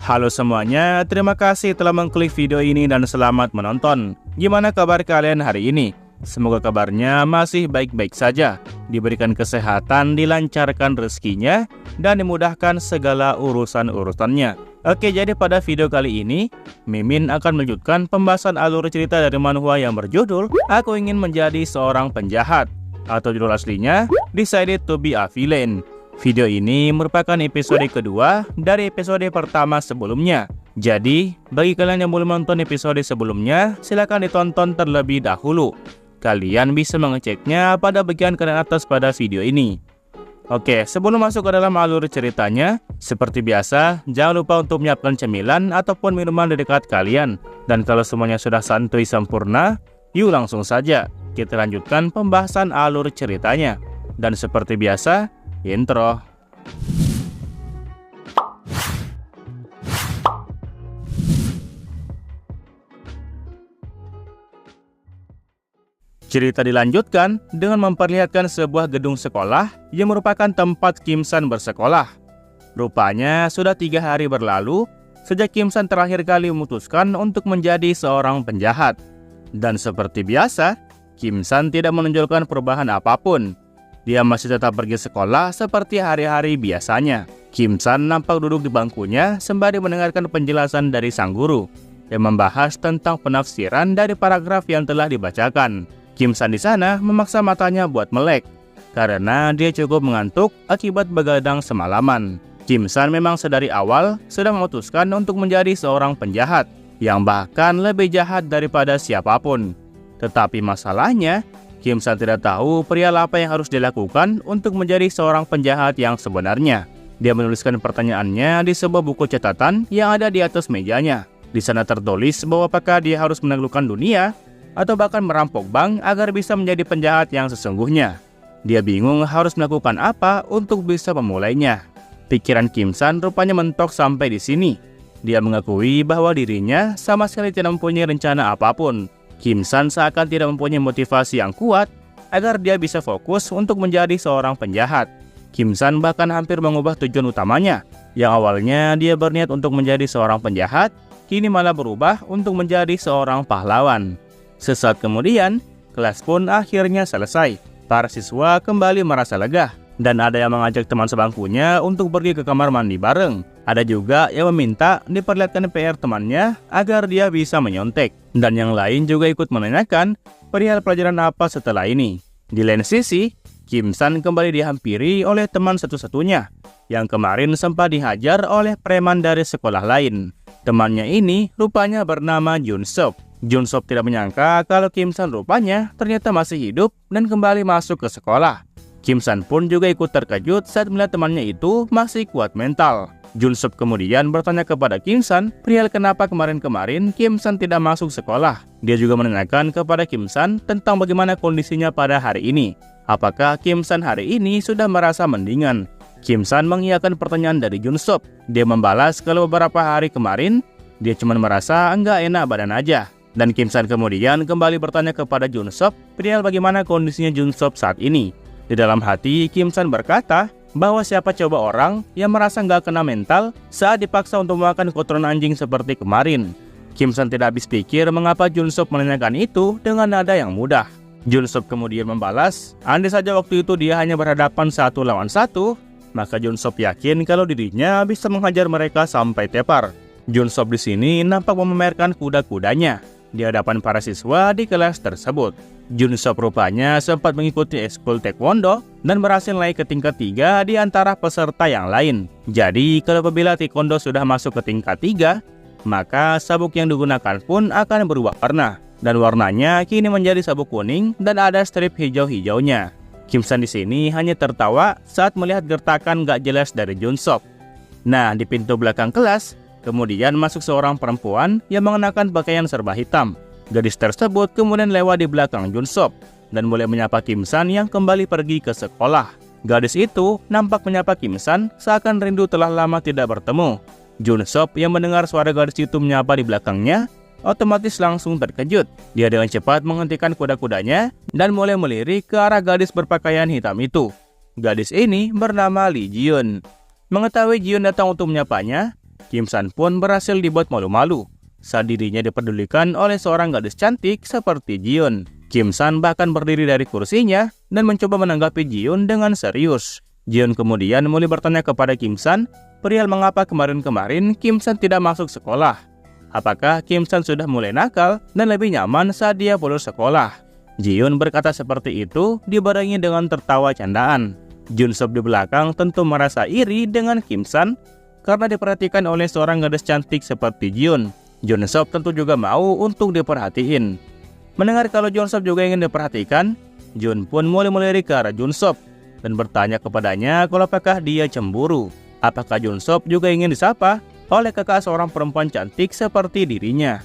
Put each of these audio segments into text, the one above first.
Halo semuanya, terima kasih telah mengklik video ini dan selamat menonton. Gimana kabar kalian hari ini? Semoga kabarnya masih baik-baik saja, diberikan kesehatan, dilancarkan rezekinya, dan dimudahkan segala urusan-urusannya. Oke, jadi pada video kali ini, Mimin akan melanjutkan pembahasan alur cerita dari manhwa yang berjudul Aku Ingin Menjadi Seorang Penjahat, atau judul aslinya Decided to Be a Villain. Video ini merupakan episode kedua dari episode pertama sebelumnya. Jadi, bagi kalian yang belum nonton episode sebelumnya, silahkan ditonton terlebih dahulu. Kalian bisa mengeceknya pada bagian kanan atas pada video ini. Oke, sebelum masuk ke dalam alur ceritanya, seperti biasa, jangan lupa untuk menyiapkan cemilan ataupun minuman di dekat kalian. Dan kalau semuanya sudah santuy sempurna, yuk langsung saja kita lanjutkan pembahasan alur ceritanya. Dan seperti biasa, intro. Cerita dilanjutkan dengan memperlihatkan sebuah gedung sekolah yang merupakan tempat Kim San bersekolah. Rupanya sudah 3 hari berlalu sejak Kim San terakhir kali memutuskan untuk menjadi seorang penjahat. Dan seperti biasa, Kim San tidak menunjukkan perubahan apapun. Dia masih tetap pergi sekolah seperti hari-hari biasanya. Kim San nampak duduk di bangkunya sembari mendengarkan penjelasan dari sang guru yang membahas tentang penafsiran dari paragraf yang telah dibacakan. Kim San di sana memaksa matanya buat melek karena dia cukup mengantuk akibat begadang semalaman. Kim San memang sedari awal sudah memutuskan untuk menjadi seorang penjahat yang bahkan lebih jahat daripada siapapun. Tetapi masalahnya, Kim San tidak tahu perihal apa yang harus dilakukan untuk menjadi seorang penjahat yang sebenarnya. Dia menuliskan pertanyaannya di sebuah buku catatan yang ada di atas mejanya. Di sana tertulis bahwa apakah dia harus menaklukkan dunia atau bahkan merampok bank agar bisa menjadi penjahat yang sesungguhnya. Dia bingung harus melakukan apa untuk bisa memulainya. Pikiran Kim San rupanya mentok sampai di sini. Dia mengakui bahwa dirinya sama sekali tidak mempunyai rencana apapun. Kim San seakan tidak mempunyai motivasi yang kuat agar dia bisa fokus untuk menjadi seorang penjahat. Kim San bahkan hampir mengubah tujuan utamanya. Yang awalnya dia berniat untuk menjadi seorang penjahat, kini malah berubah untuk menjadi seorang pahlawan. Sesaat kemudian, kelas pun akhirnya selesai. Para siswa kembali merasa lega, dan ada yang mengajak teman sebangkunya untuk pergi ke kamar mandi bareng. Ada juga yang meminta diperlihatkan PR temannya agar dia bisa menyontek. Dan yang lain juga ikut menanyakan perihal pelajaran apa setelah ini. Di lain sisi, Kim San kembali dihampiri oleh teman satu-satunya yang kemarin sempat dihajar oleh preman dari sekolah lain. Temannya ini rupanya bernama Jun Sop. Jun Sop tidak menyangka kalau Kim San rupanya ternyata masih hidup dan kembali masuk ke sekolah. Kim San pun juga ikut terkejut saat melihat temannya itu masih kuat mental. Jun Sop kemudian bertanya kepada Kim San perihal kenapa kemarin-kemarin Kim San tidak masuk sekolah. Dia juga menanyakan kepada Kim San tentang bagaimana kondisinya pada hari ini. Apakah Kim San hari ini sudah merasa mendingan? Kim San mengiyakan pertanyaan dari Jun Sop. Dia membalas kalau beberapa hari kemarin dia cuma merasa enggak enak badan aja. Dan Kim San kemudian kembali bertanya kepada Jun Sop perihal bagaimana kondisinya Jun Sop saat ini. Di dalam hati, Kim San berkata bahwa siapa coba orang yang merasa nggak kena mental saat dipaksa untuk makan kotoran anjing seperti kemarin. Kim San tidak habis pikir mengapa Jun Sop menanyakan itu dengan nada yang mudah. Jun Sop kemudian membalas, andai saja waktu itu dia hanya berhadapan 1 lawan 1, maka Jun Sop yakin kalau dirinya bisa menghajar mereka sampai tepar. Jun Sop di sini nampak memamerkan kuda-kudanya di hadapan para siswa di kelas tersebut. Jun Sop rupanya sempat mengikuti ekskul taekwondo dan berhasil naik ke tingkat 3 di antara peserta yang lain. Jadi kalau apabila taekwondo sudah masuk ke tingkat 3, maka sabuk yang digunakan pun akan berubah warna. Dan warnanya kini menjadi sabuk kuning dan ada strip hijau-hijaunya. Kim San di sini hanya tertawa saat melihat gertakan gak jelas dari Jun Sop. Nah, di pintu belakang kelas, kemudian masuk seorang perempuan yang mengenakan pakaian serba hitam. Gadis tersebut kemudian lewat di belakang Jun Sop dan mulai menyapa Kim San yang kembali pergi ke sekolah. Gadis itu nampak menyapa Kim San seakan rindu telah lama tidak bertemu. Jun Sop yang mendengar suara gadis itu menyapa di belakangnya, otomatis langsung terkejut. Dia dengan cepat menghentikan kuda-kudanya dan mulai melirik ke arah gadis berpakaian hitam itu. Gadis ini bernama Lee Jiun. Mengetahui Jiun datang untuk menyapanya, Kim San pun berhasil dibuat malu-malu saat dirinya dipedulikan oleh seorang gadis cantik seperti Jiun. Kim San bahkan berdiri dari kursinya dan mencoba menanggapi Jiun dengan serius. Jiun kemudian mulai bertanya kepada Kim San perihal mengapa kemarin-kemarin Kim San tidak masuk sekolah. Apakah Kim San sudah mulai nakal dan lebih nyaman saat dia bolos sekolah? Jiun berkata seperti itu dibarengi dengan tertawa candaan. Jun Sop di belakang tentu merasa iri dengan Kim San karena diperhatikan oleh seorang gadis cantik seperti Jiun. Jun Sop tentu juga mau untuk diperhatiin. Mendengar kalau Jun Sop juga ingin diperhatikan, Jun pun mulai melirik ke arah Jun Sop dan bertanya kepadanya kalau apakah dia cemburu. Apakah Jun Sop juga ingin disapa oleh kakak seorang perempuan cantik seperti dirinya.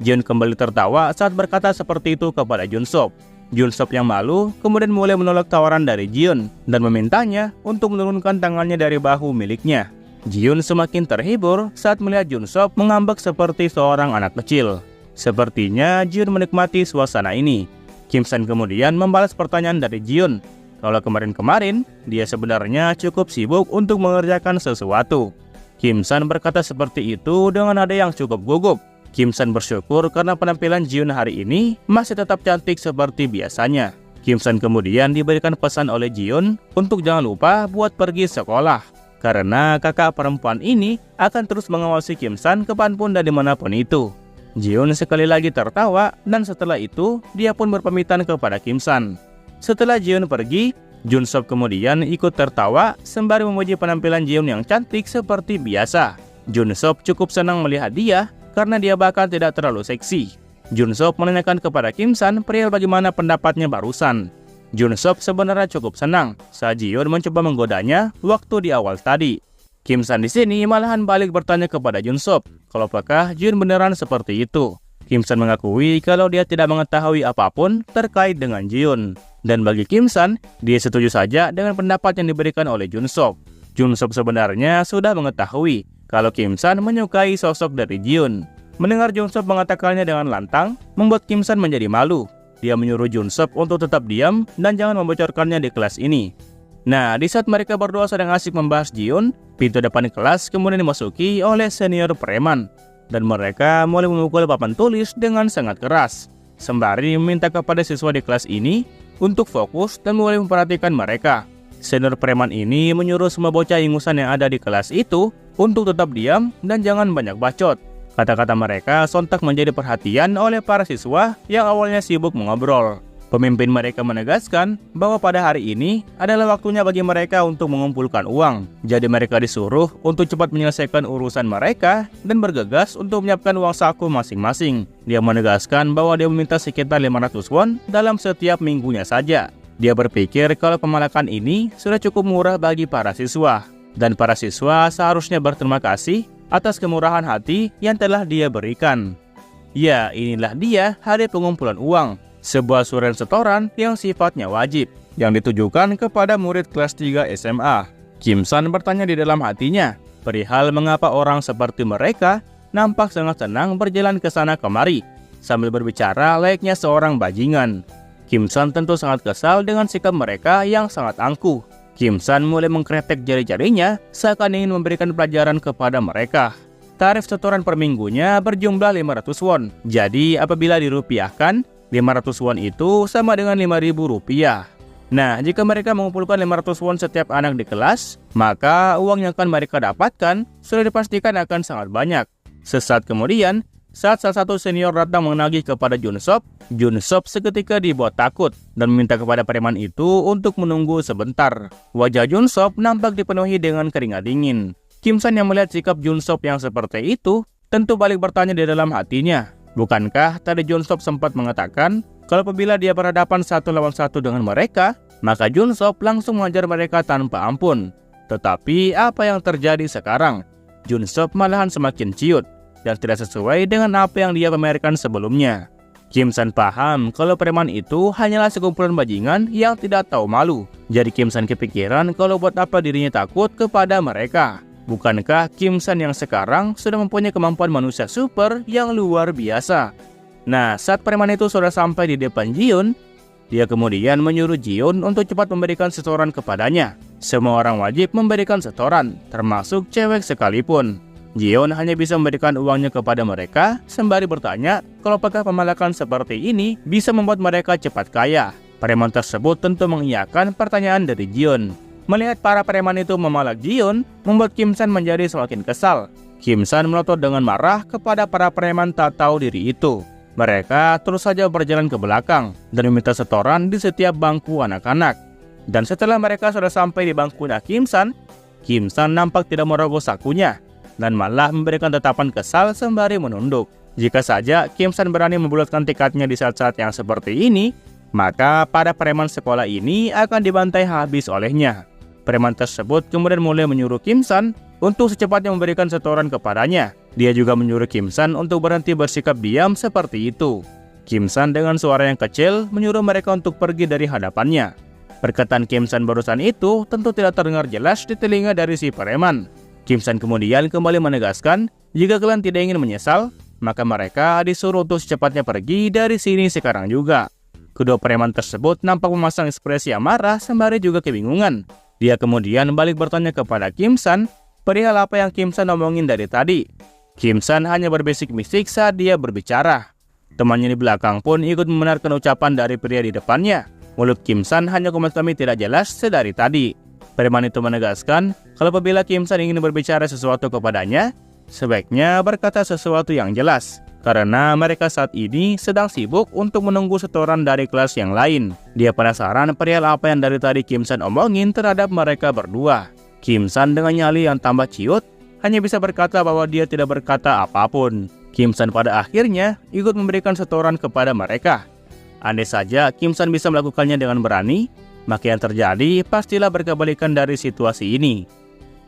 Jiun kembali tertawa saat berkata seperti itu kepada Jun Sop. Jun Sop yang malu kemudian mulai menolak tawaran dari Jiun dan memintanya untuk menurunkan tangannya dari bahu miliknya. Jiun semakin terhibur saat melihat Jun Sop mengambek seperti seorang anak kecil. Sepertinya Jiun menikmati suasana ini. Kim San kemudian membalas pertanyaan dari Jiun. Kalau kemarin-kemarin dia sebenarnya cukup sibuk untuk mengerjakan sesuatu. Kim San berkata seperti itu dengan nada yang cukup gugup. Kim San bersyukur karena penampilan Jiun hari ini masih tetap cantik seperti biasanya. Kim San kemudian diberikan pesan oleh Jiun untuk jangan lupa buat pergi sekolah, karena kakak perempuan ini akan terus mengawasi Kim San kapanpun dan dimanapun itu. Jiun sekali lagi tertawa dan setelah itu dia pun berpamitan kepada Kim San. Setelah Jiun pergi, Jun Sop kemudian ikut tertawa sembari memuji penampilan Jiun yang cantik seperti biasa. Jun Sop cukup senang melihat dia karena dia bahkan tidak terlalu seksi. Jun Sop menanyakan kepada Kim San perihal bagaimana pendapatnya barusan. Jun Sop sebenarnya cukup senang saat Jiun mencoba menggodanya waktu di awal tadi. Kim San di sini malahan balik bertanya kepada Jun Sop kalau apakah Jiun beneran seperti itu. Kim San mengakui kalau dia tidak mengetahui apapun terkait dengan Jiun. Dan bagi Kim San, dia setuju saja dengan pendapat yang diberikan oleh Jun Sop. Jun Sop sebenarnya sudah mengetahui kalau Kim San menyukai sosok dari Jiun. Mendengar Jun Sop mengatakannya dengan lantang, membuat Kim San menjadi malu. Dia menyuruh Jun Sop untuk tetap diam dan jangan membocorkannya di kelas ini. Nah, di saat mereka berdua sedang asik membahas Jiun, pintu depan kelas kemudian dimasuki oleh senior preman. Dan mereka mulai memukul papan tulis dengan sangat keras, sembari meminta kepada siswa di kelas ini untuk fokus dan mulai memperhatikan mereka. Senior preman ini menyuruh semua bocah ingusan yang ada di kelas itu untuk tetap diam dan jangan banyak bacot. Kata-kata mereka sontak menjadi perhatian oleh para siswa yang awalnya sibuk mengobrol. Pemimpin mereka menegaskan bahwa pada hari ini adalah waktunya bagi mereka untuk mengumpulkan uang. Jadi mereka disuruh untuk cepat menyelesaikan urusan mereka dan bergegas untuk menyiapkan uang saku masing-masing. Dia menegaskan bahwa dia meminta sekitar 500 won dalam setiap minggunya saja. Dia berpikir kalau pemalakan ini sudah cukup murah bagi para siswa. Dan para siswa seharusnya berterima kasih atas kemurahan hati yang telah dia berikan. Ya, inilah dia hari pengumpulan uang. Sebuah surat setoran yang sifatnya wajib, yang ditujukan kepada murid kelas 3 SMA. Kim San bertanya di dalam hatinya, perihal mengapa orang seperti mereka nampak sangat senang berjalan ke sana kemari, sambil berbicara layaknya seorang bajingan. Kim San tentu sangat kesal dengan sikap mereka yang sangat angkuh. Kim San mulai mengkretek jari-jarinya seakan ingin memberikan pelajaran kepada mereka. Tarif setoran per minggunya berjumlah 500 won, jadi apabila dirupiahkan, 500 won itu sama dengan 5.000 rupiah. Nah, jika mereka mengumpulkan 500 won setiap anak di kelas, maka uang yang akan mereka dapatkan sudah dipastikan akan sangat banyak. Sesaat kemudian, saat salah satu senior datang menagih kepada Jun Sop seketika dibuat takut dan meminta kepada preman itu untuk menunggu sebentar. Wajah Jun Sop nampak dipenuhi dengan keringat dingin. Kim San yang melihat sikap Jun Sop yang seperti itu, tentu balik bertanya di dalam hatinya. Bukankah tadi Jun Sop sempat mengatakan kalau apabila dia berhadapan satu lawan satu dengan mereka, maka Jun Sop langsung mengajar mereka tanpa ampun. Tetapi apa yang terjadi sekarang? Jun Sop malahan semakin ciut dan tidak sesuai dengan apa yang dia pamerkan sebelumnya. Kim San paham kalau preman itu hanyalah sekumpulan bajingan yang tidak tahu malu. Jadi Kim San kepikiran kalau buat apa dirinya takut kepada mereka. Bukankah Kim San yang sekarang sudah mempunyai kemampuan manusia super yang luar biasa? Nah, saat preman itu sudah sampai di depan Jiun, dia kemudian menyuruh Jiun untuk cepat memberikan setoran kepadanya. Semua orang wajib memberikan setoran, termasuk cewek sekalipun. Jion hanya bisa memberikan uangnya kepada mereka sembari bertanya kalau apakah pemalakan seperti ini bisa membuat mereka cepat kaya. Preman tersebut tentu mengiyakan pertanyaan dari Jion. Melihat para preman itu memalak Jion, membuat Kim San menjadi semakin kesal. Kim San melotot dengan marah kepada para preman tak tahu diri itu. Mereka terus saja berjalan ke belakang dan meminta setoran di setiap bangku anak-anak. Dan setelah mereka sudah sampai di bangkunya Kim San nampak tidak merogoh sakunya dan malah memberikan tatapan kesal sembari menunduk. Jika saja Kim San berani membulatkan tiketnya di saat-saat yang seperti ini, maka para preman sekolah ini akan dibantai habis olehnya. Preman tersebut kemudian mulai menyuruh Kim San untuk secepatnya memberikan setoran kepadanya. Dia juga menyuruh Kim San untuk berhenti bersikap diam seperti itu. Kim San dengan suara yang kecil menyuruh mereka untuk pergi dari hadapannya. Perkataan Kim San barusan itu tentu tidak terdengar jelas di telinga dari si preman. Kim San kemudian kembali menegaskan, jika kalian tidak ingin menyesal, maka mereka disuruh untuk secepatnya pergi dari sini sekarang juga. Kedua preman tersebut nampak memasang ekspresi yang marah sembari juga kebingungan. Dia kemudian balik bertanya kepada Kim San perihal apa yang Kim San omongin dari tadi. Kim San hanya berbisik-bisik saat dia berbicara. Temannya di belakang pun ikut membenarkan ucapan dari pria di depannya. Mulut Kim San hanya komentawi tidak jelas sedari tadi. Preman itu menegaskan kalau apabila Kim San ingin berbicara sesuatu kepadanya, sebaiknya berkata sesuatu yang jelas. Karena mereka saat ini sedang sibuk untuk menunggu setoran dari kelas yang lain. Dia penasaran perihal apa yang dari tadi Kim San omongin terhadap mereka berdua. Kim San dengan nyali yang tambah ciut, hanya bisa berkata bahwa dia tidak berkata apapun. Kim San pada akhirnya ikut memberikan setoran kepada mereka. Andai saja Kim San bisa melakukannya dengan berani, maka yang terjadi pastilah berkebalikan dari situasi ini.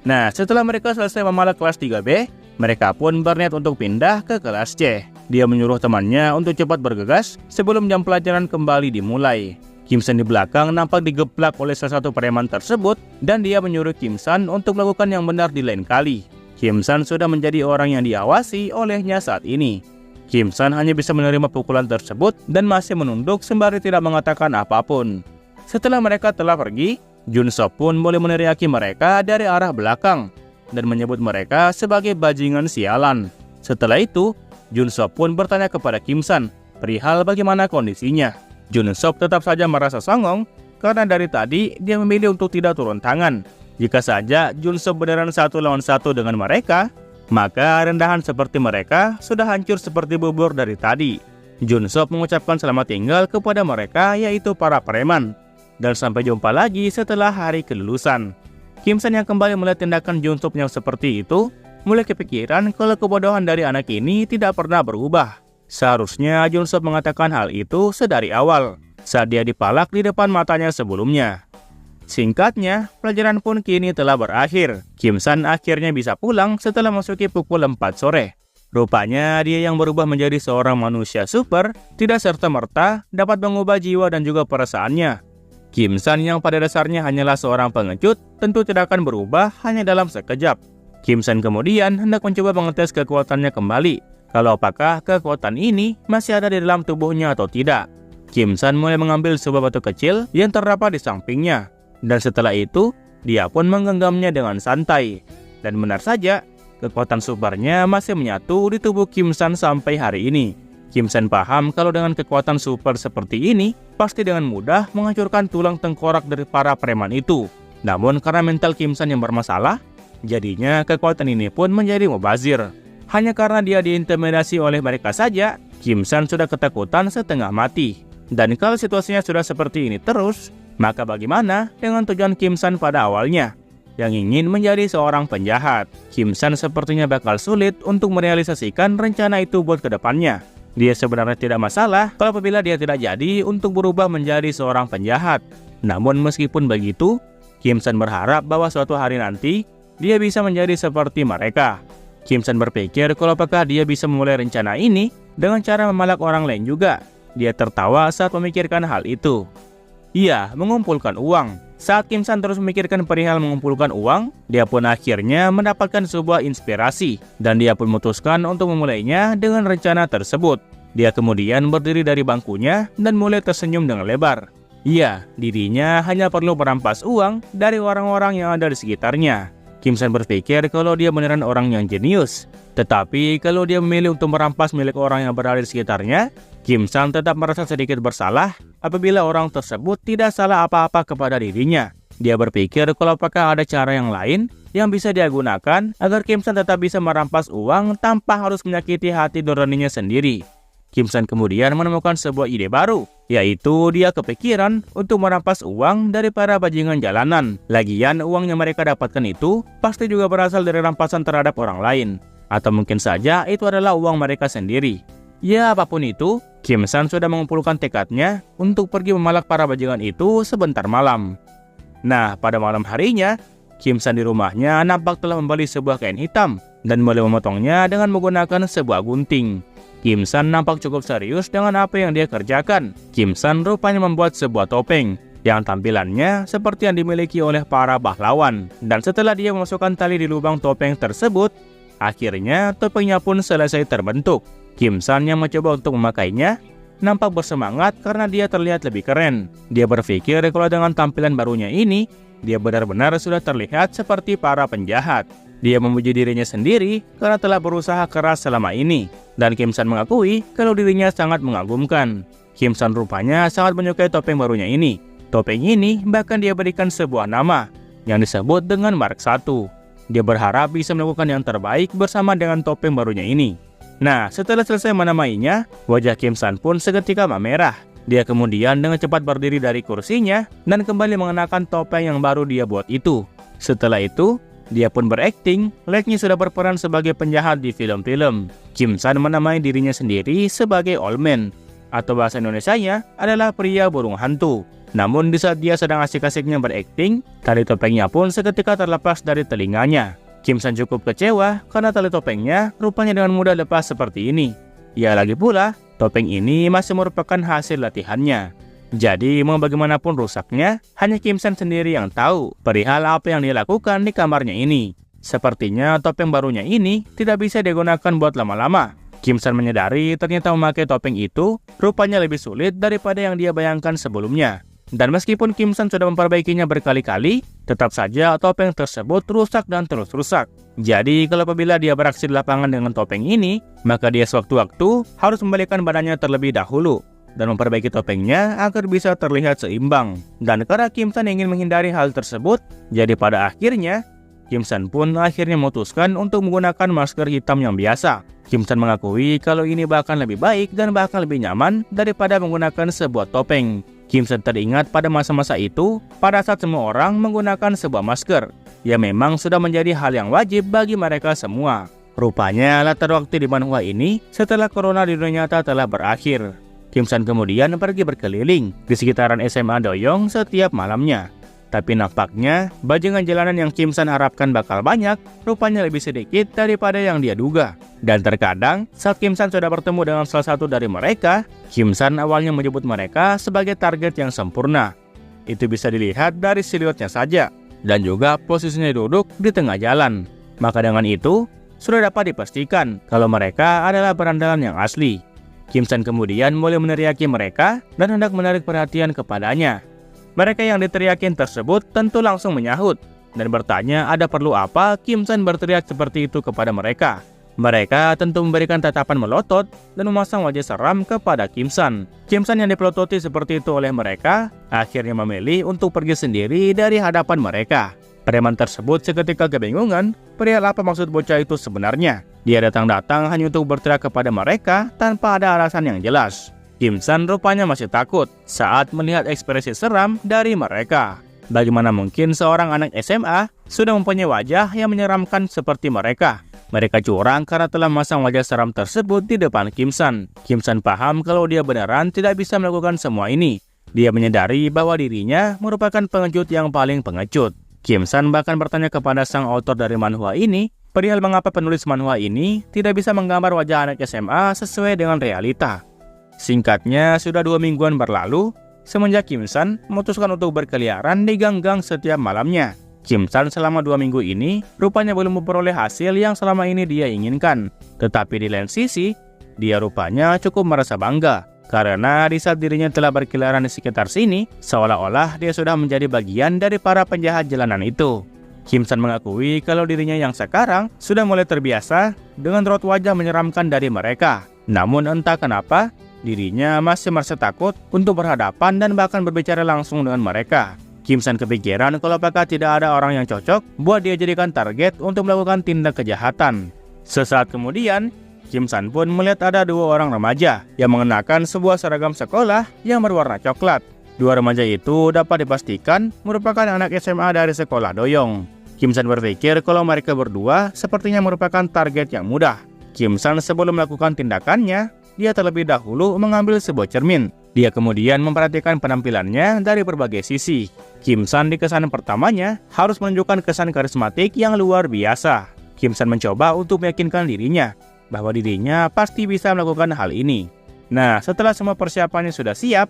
Nah, setelah mereka selesai memalak kelas 3B, mereka pun berniat untuk pindah ke kelas C. Dia menyuruh temannya untuk cepat bergegas sebelum jam pelajaran kembali dimulai. Kim San di belakang nampak digeplak oleh salah satu preman tersebut dan dia menyuruh Kim San untuk melakukan yang benar di lain kali. Kim San sudah menjadi orang yang diawasi olehnya saat ini. Kim San hanya bisa menerima pukulan tersebut dan masih menunduk sembari tidak mengatakan apapun. Setelah mereka telah pergi, Jun Sop pun mulai meneriaki mereka dari arah belakang dan menyebut mereka sebagai bajingan sialan. Setelah itu, Jun Sop pun bertanya kepada Kim San perihal bagaimana kondisinya. Jun Sop tetap saja merasa songong karena dari tadi dia memilih untuk tidak turun tangan. Jika saja Jun Sop beneran 1 lawan 1 dengan mereka, maka rendahan seperti mereka sudah hancur seperti bubur dari tadi. Jun Sop mengucapkan selamat tinggal kepada mereka, yaitu para preman. Dan sampai jumpa lagi setelah hari kelulusan. Kim San yang kembali melihat tindakan Jun Sop yang seperti itu, mulai kepikiran kalau kebodohan dari anak ini tidak pernah berubah. Seharusnya Jun Sop mengatakan hal itu sedari awal, saat dia dipalak di depan matanya sebelumnya. Singkatnya, pelajaran pun kini telah berakhir. Kim San akhirnya bisa pulang setelah memasuki pukul 4 sore. Rupanya dia yang berubah menjadi seorang manusia super tidak serta-merta dapat mengubah jiwa dan juga perasaannya. Kim San yang pada dasarnya hanyalah seorang pengecut tentu tidak akan berubah hanya dalam sekejap. Kim San kemudian hendak mencoba mengetes kekuatannya kembali, kalau apakah kekuatan ini masih ada di dalam tubuhnya atau tidak. Kim San mulai mengambil sebuah batu kecil yang terdapat di sampingnya, dan setelah itu dia pun menggenggamnya dengan santai. Dan benar saja, kekuatan supernya masih menyatu di tubuh Kim San sampai hari ini. Kim San paham kalau dengan kekuatan super seperti ini, pasti dengan mudah menghancurkan tulang tengkorak dari para preman itu. Namun karena mental Kim San yang bermasalah, jadinya kekuatan ini pun menjadi mubazir. Hanya karena dia diintimidasi oleh mereka saja, Kim San sudah ketakutan setengah mati. Dan kalau situasinya sudah seperti ini terus, maka bagaimana dengan tujuan Kim San pada awalnya, yang ingin menjadi seorang penjahat? Kim San sepertinya bakal sulit untuk merealisasikan rencana itu buat kedepannya. Dia sebenarnya tidak masalah kalau apabila dia tidak jadi untuk berubah menjadi seorang penjahat. Namun meskipun begitu, Kim San berharap bahwa suatu hari nanti dia bisa menjadi seperti mereka. Kim San berpikir kalau apakah dia bisa memulai rencana ini dengan cara memalak orang lain juga. Dia tertawa saat memikirkan hal itu. Iya, mengumpulkan uang. Saat Kim San terus memikirkan perihal mengumpulkan uang, dia pun akhirnya mendapatkan sebuah inspirasi. Dan dia pun memutuskan untuk memulainya dengan rencana tersebut. Dia kemudian berdiri dari bangkunya dan mulai tersenyum dengan lebar. Iya, dirinya hanya perlu merampas uang dari orang-orang yang ada di sekitarnya. Kim San berpikir kalau dia beneran orang yang jenius. Tetapi kalau dia memilih untuk merampas milik orang yang berada di sekitarnya, Kim San tetap merasa sedikit bersalah apabila orang tersebut tidak salah apa-apa kepada dirinya. Dia berpikir kalau apakah ada cara yang lain yang bisa dia gunakan agar Kim San tetap bisa merampas uang tanpa harus menyakiti hati nuraninya sendiri. Kim San kemudian menemukan sebuah ide baru, yaitu dia kepikiran untuk merampas uang dari para bajingan jalanan. Lagian uang yang mereka dapatkan itu pasti juga berasal dari rampasan terhadap orang lain. Atau mungkin saja itu adalah uang mereka sendiri. Ya apapun itu, Kim San sudah mengumpulkan tekadnya untuk pergi memalak para bajingan itu sebentar malam. Nah, pada malam harinya, Kim San di rumahnya nampak telah membeli sebuah kain hitam dan mulai memotongnya dengan menggunakan sebuah gunting. Kim San nampak cukup serius dengan apa yang dia kerjakan. Kim San rupanya membuat sebuah topeng yang tampilannya seperti yang dimiliki oleh para pahlawan. Dan setelah dia memasukkan tali di lubang topeng tersebut, akhirnya topengnya pun selesai terbentuk. Kim San yang mencoba untuk memakainya nampak bersemangat karena dia terlihat lebih keren. Dia berpikir kalau dengan tampilan barunya ini, dia benar-benar sudah terlihat seperti para penjahat. Dia memuji dirinya sendiri karena telah berusaha keras selama ini. Dan Kim San mengakui kalau dirinya sangat mengagumkan. Kim San rupanya sangat menyukai topeng barunya ini. Topeng ini bahkan dia berikan sebuah nama yang disebut dengan Mark I. Dia berharap bisa melakukan yang terbaik bersama dengan topeng barunya ini. Nah, setelah selesai menamainya, wajah Kim San pun seketika memerah. Dia kemudian dengan cepat berdiri dari kursinya dan kembali mengenakan topeng yang baru dia buat itu. Setelah itu, dia pun berakting, layaknya sudah berperan sebagai penjahat di film-film. Kim San menamai dirinya sendiri sebagai Old Man, atau bahasa Indonesianya adalah pria burung hantu. Namun di saat dia sedang asik-asiknya berakting, tali topengnya pun seketika terlepas dari telinganya. Kim San cukup kecewa karena tali topengnya rupanya dengan mudah lepas seperti ini. Ya lagi pula, topeng ini masih merupakan hasil latihannya. Jadi mau bagaimanapun rusaknya, hanya Kim San sendiri yang tahu perihal apa yang dia lakukan di kamarnya ini. Sepertinya topeng barunya ini tidak bisa digunakan buat lama-lama. Kim San menyadari ternyata memakai topeng itu rupanya lebih sulit daripada yang dia bayangkan sebelumnya. Dan meskipun Kim San sudah memperbaikinya berkali-kali, tetap saja topeng tersebut rusak dan terus rusak. Jadi kalau apabila dia beraksi di lapangan dengan topeng ini, maka dia sewaktu-waktu harus membalikan badannya terlebih dahulu dan memperbaiki topengnya agar bisa terlihat seimbang. Dan karena Kim San ingin menghindari hal tersebut, jadi pada akhirnya Kim San pun akhirnya memutuskan untuk menggunakan masker hitam yang biasa. Kim San mengakui kalau ini bahkan lebih baik dan bahkan lebih nyaman daripada menggunakan sebuah topeng. Kim San teringat pada masa-masa itu, pada saat semua orang menggunakan sebuah masker, yang memang sudah menjadi hal yang wajib bagi mereka semua. Rupanya latar waktu di manhwa ini setelah corona di dunia nyata telah berakhir. Kim San kemudian pergi berkeliling di sekitaran SMA Doyong setiap malamnya. Tapi nampaknya bajingan jalanan yang Kim San harapkan bakal banyak, rupanya lebih sedikit daripada yang dia duga. Dan terkadang saat Kim San sudah bertemu dengan salah satu dari mereka, Kim San awalnya menyebut mereka sebagai target yang sempurna. Itu bisa dilihat dari siluetnya saja, dan juga posisinya duduk di tengah jalan. Maka dengan itu, sudah dapat dipastikan kalau mereka adalah berandalan yang asli. Kim San kemudian mulai meneriaki mereka dan hendak menarik perhatian kepadanya. Mereka yang diteriakin tersebut tentu langsung menyahut dan bertanya ada perlu apa Kim San berteriak seperti itu kepada mereka. Mereka tentu memberikan tatapan melotot dan memasang wajah seram kepada Kim San. Kim San yang dipelototi seperti itu oleh mereka akhirnya memilih untuk pergi sendiri dari hadapan mereka. Preman tersebut seketika kebingungan perihal apa maksud bocah itu sebenarnya. Dia datang-datang hanya untuk berteriak kepada mereka tanpa ada alasan yang jelas. Kim San rupanya masih takut saat melihat ekspresi seram dari mereka. Bagaimana mungkin seorang anak SMA sudah mempunyai wajah yang menyeramkan seperti mereka? Mereka curang karena telah memasang wajah seram tersebut di depan Kim San. Kim San paham kalau dia beneran tidak bisa melakukan semua ini. Dia menyadari bahwa dirinya merupakan pengecut yang paling pengecut. Kim San bahkan bertanya kepada sang autor dari manhwa ini perihal mengapa penulis manhwa ini tidak bisa menggambar wajah anak SMA sesuai dengan realita. Singkatnya, sudah 2 mingguan berlalu semenjak Kim San memutuskan untuk berkeliaran di gang-gang setiap malamnya. Kim San selama 2 minggu ini rupanya belum memperoleh hasil yang selama ini dia inginkan. Tetapi di lain sisi, dia rupanya cukup merasa bangga karena di saat dirinya telah berkeliaran di sekitar sini, seolah-olah dia sudah menjadi bagian dari para penjahat jalanan itu. Kim San mengakui kalau dirinya yang sekarang sudah mulai terbiasa dengan raut wajah menyeramkan dari mereka. Namun entah kenapa, dirinya masih merasa takut untuk berhadapan dan bahkan berbicara langsung dengan mereka. Kim San kepikiran kalau apakah tidak ada orang yang cocok buat dia jadikan target untuk melakukan tindak kejahatan. Sesaat kemudian, Kim San pun melihat ada dua orang remaja yang mengenakan sebuah seragam sekolah yang berwarna coklat. Dua remaja itu dapat dipastikan merupakan anak SMA dari sekolah Doyong. Kim San berpikir kalau mereka berdua sepertinya merupakan target yang mudah. Kim San sebelum melakukan tindakannya, dia terlebih dahulu mengambil sebuah cermin. Dia kemudian memperhatikan penampilannya dari berbagai sisi. Kim San di kesan pertamanya harus menunjukkan kesan karismatik yang luar biasa. Kim San mencoba untuk meyakinkan dirinya bahwa dirinya pasti bisa melakukan hal ini. Nah, setelah semua persiapannya sudah siap,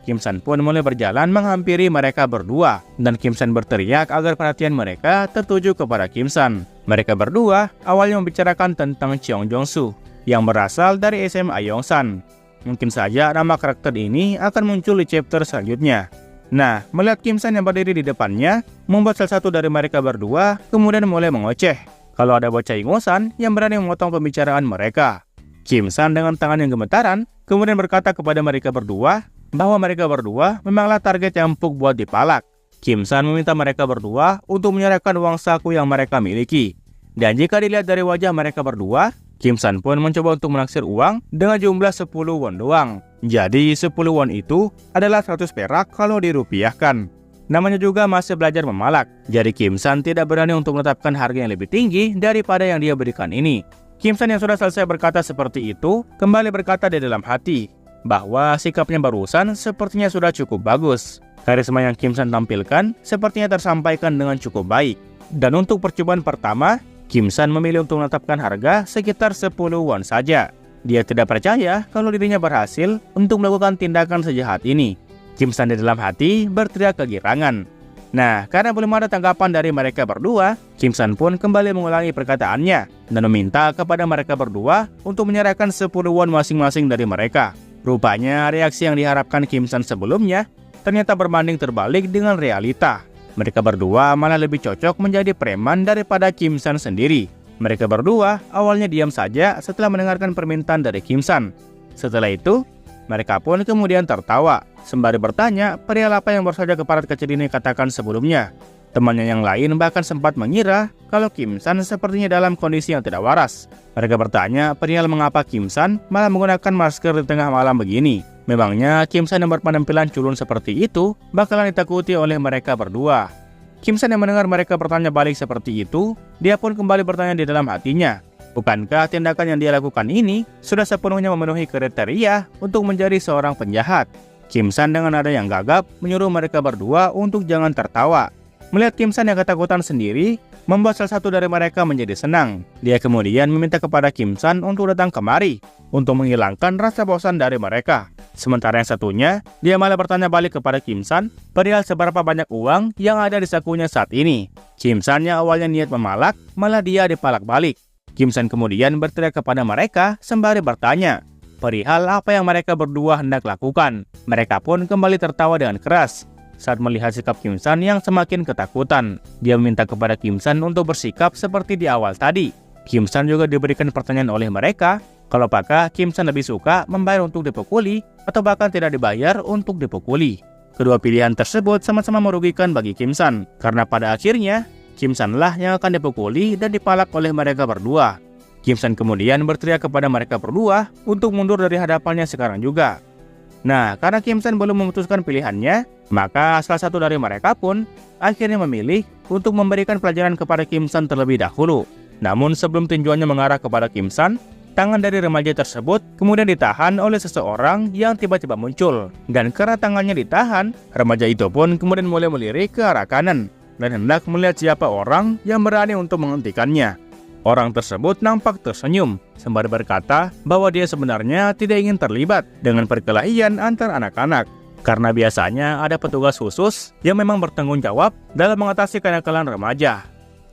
Kim San pun mulai berjalan menghampiri mereka berdua, dan Kim San berteriak agar perhatian mereka tertuju kepada Kim San. Mereka berdua awalnya membicarakan tentang Cheong Jong-soo yang berasal dari SMA Yongsan. Mungkin saja nama karakter ini akan muncul di chapter selanjutnya. Nah, melihat Kim San yang berdiri di depannya, membuat salah satu dari mereka berdua kemudian mulai mengoceh kalau ada bocah ingosan yang berani memotong pembicaraan mereka. Kim San dengan tangan yang gemetaran kemudian berkata kepada mereka berdua bahwa mereka berdua memanglah target yang empuk buat dipalak. Kim San meminta mereka berdua untuk menyerahkan uang saku yang mereka miliki. Dan jika dilihat dari wajah mereka berdua, Kim San pun mencoba untuk menaksir uang dengan jumlah 10 won doang. Jadi 10 won itu adalah 100 perak kalau dirupiahkan. Namanya juga masih belajar memalak. Jadi Kim San tidak berani untuk menetapkan harga yang lebih tinggi daripada yang dia berikan ini. Kim San yang sudah selesai berkata seperti itu, kembali berkata di dalam hati bahwa sikapnya barusan sepertinya sudah cukup bagus. Karisma yang Kim San tampilkan sepertinya tersampaikan dengan cukup baik. Dan untuk percobaan pertama, Kim San memilih untuk menetapkan harga sekitar 10 won saja. Dia tidak percaya kalau dirinya berhasil untuk melakukan tindakan sejahat ini. Kim San di dalam hati berteriak kegirangan. Nah, karena belum ada tanggapan dari mereka berdua, Kim San pun kembali mengulangi perkataannya dan meminta kepada mereka berdua untuk menyerahkan 10 won masing-masing dari mereka. Rupanya reaksi yang diharapkan Kim San sebelumnya ternyata berbanding terbalik dengan realita. Mereka berdua malah lebih cocok menjadi preman daripada Kim San sendiri. Mereka berdua awalnya diam saja setelah mendengarkan permintaan dari Kim San. Setelah itu, mereka pun kemudian tertawa sembari bertanya perihal apa yang baru saja keparat kecil ini katakan sebelumnya. Temannya yang lain bahkan sempat mengira kalau Kim San sepertinya dalam kondisi yang tidak waras. Mereka bertanya perihal mengapa Kim San malah menggunakan masker di tengah malam begini. Memangnya Kim San yang berpenampilan culun seperti itu bakalan ditakuti oleh mereka berdua. Kim San yang mendengar mereka bertanya balik seperti itu, dia pun kembali bertanya di dalam hatinya. Bukankah tindakan yang dia lakukan ini sudah sepenuhnya memenuhi kriteria untuk menjadi seorang penjahat? Kim San dengan nada yang gagap menyuruh mereka berdua untuk jangan tertawa. Melihat Kim San yang ketakutan sendiri, membuat salah satu dari mereka menjadi senang. Dia kemudian meminta kepada Kim San untuk datang kemari, untuk menghilangkan rasa bosan dari mereka. Sementara yang satunya, dia malah bertanya balik kepada Kim San perihal seberapa banyak uang yang ada di sakunya saat ini. Kim San yang awalnya niat memalak, malah dia dipalak balik. Kim San kemudian berteriak kepada mereka sembari bertanya perihal apa yang mereka berdua hendak lakukan. Mereka pun kembali tertawa dengan keras saat melihat sikap Kim San yang semakin ketakutan. Dia meminta kepada Kim San untuk bersikap seperti di awal tadi. Kim San juga diberikan pertanyaan oleh mereka kalau apakah Kim San lebih suka membayar untuk dipukuli atau bahkan tidak dibayar untuk dipukuli. Kedua pilihan tersebut sama-sama merugikan bagi Kim San, karena pada akhirnya Kim San lah yang akan dipukuli dan dipalak oleh mereka berdua. Kim San kemudian berteriak kepada mereka berdua untuk mundur dari hadapannya sekarang juga. Nah, karena Kim San belum memutuskan pilihannya, maka salah satu dari mereka pun akhirnya memilih untuk memberikan pelajaran kepada Kim San terlebih dahulu. Namun sebelum tinjuannya mengarah kepada Kim San, tangan dari remaja tersebut kemudian ditahan oleh seseorang yang tiba-tiba muncul. Dan karena tangannya ditahan, remaja itu pun kemudian mulai melirik ke arah kanan dan hendak melihat siapa orang yang berani untuk menghentikannya. Orang tersebut nampak tersenyum sembari berkata bahwa dia sebenarnya tidak ingin terlibat dengan perkelahian antar anak-anak, karena biasanya ada petugas khusus yang memang bertanggung jawab dalam mengatasi kenakalan remaja.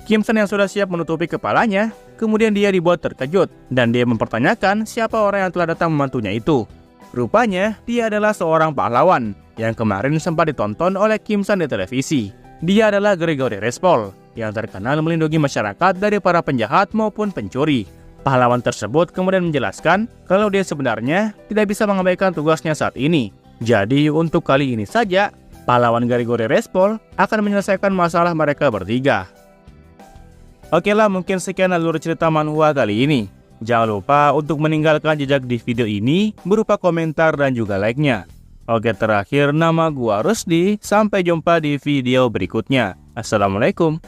Kim San yang sudah siap menutupi kepalanya, kemudian dia dibuat terkejut dan dia mempertanyakan siapa orang yang telah datang membantunya itu. Rupanya dia adalah seorang pahlawan yang kemarin sempat ditonton oleh Kim San di televisi. Dia adalah Gregory Respol. yang terkenal melindungi masyarakat dari para penjahat maupun pencuri. Pahlawan tersebut kemudian menjelaskan kalau dia sebenarnya tidak bisa mengabaikan tugasnya saat ini. Jadi untuk kali ini saja, pahlawan Grigori Respol akan menyelesaikan masalah mereka bertiga. Oke lah, mungkin sekian alur cerita manhwa kali ini. Jangan lupa untuk meninggalkan jejak di video ini berupa komentar dan juga like-nya. Oke, terakhir nama gua Rusdi. Sampai jumpa di video berikutnya. Assalamualaikum.